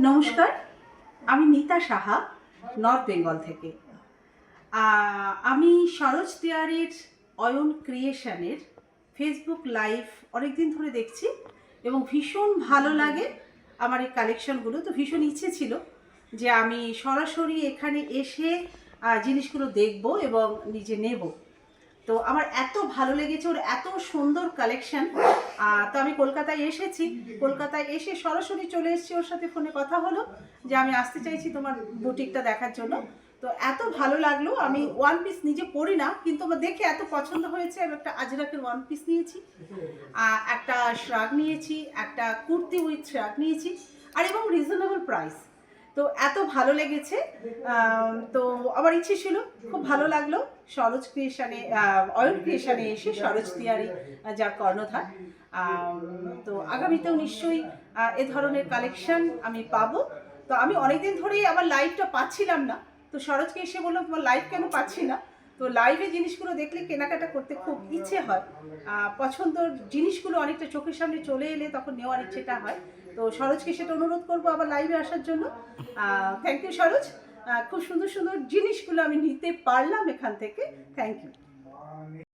নমস্কার, আমি নীতা সাহা, নর্থ বেঙ্গল থেকে। আমি সরোজ তিওয়ারির অয়ন ক্রিয়েশনের ফেসবুক লাইভ অনেকদিন ধরে দেখছি এবং ভীষণ ভালো লাগে আমার এই কালেকশনগুলো। তো ভীষণ ইচ্ছে ছিল যে আমি সরাসরি এখানে এসে জিনিসগুলো দেখব এবং নিজে নেব। তো আমার এত ভালো লেগেছে, ওর এত সুন্দর কালেকশন। তো আমি কলকাতায় এসেছি, কলকাতায় এসে সরাসরি চলে এসেছি, ওর সাথে ফোনে কথা হলো যে আমি আসতে চাইছি তোমার বুটিকটা দেখার জন্য। তো এত ভালো লাগলো, আমি ওয়ান পিস নিজে পরি না, কিন্তু আমার দেখে এত পছন্দ হয়েছে। আমি একটা আজরাকের ওয়ান পিস নিয়েছি, একটা শ্রাগ নিয়েছি, একটা কুর্তি উইথ শ্রাগ নিয়েছি, আর এবং রিজনেবল প্রাইস। তো এত ভালো লেগেছে। তো আমার ইচ্ছে ছিল, খুব ভালো লাগলো সরোজ ক্রিয়েশনে, অয়ন ক্রিয়েশনে এসে, সরোজ তিওয়ারি যার কর্ণধার। তো আগামীতেও নিশ্চয়ই এ ধরনের কালেকশন আমি পাবো। তো আমি অনেকদিন ধরেই আমার লাইভটা পাচ্ছিলাম না, তো সরোজকে এসে বললাম তোমার লাইভ কেন পাচ্ছি না। তো লাইভে জিনিসগুলো দেখলে কেনাকাটা করতে খুব ইচ্ছে হয়, পছন্দের জিনিসগুলো অনেকটা চোখের সামনে চলে এলে তখন নেওয়ার ইচ্ছেটা হয়। তো সরোজকে সেটা অনুরোধ করবো আবার লাইভে আসার জন্য। থ্যাংক ইউ সরোজ, খুব সুন্দর সুন্দর জিনিসগুলো আমি নিতে পারলাম এখান থেকে। Thank you.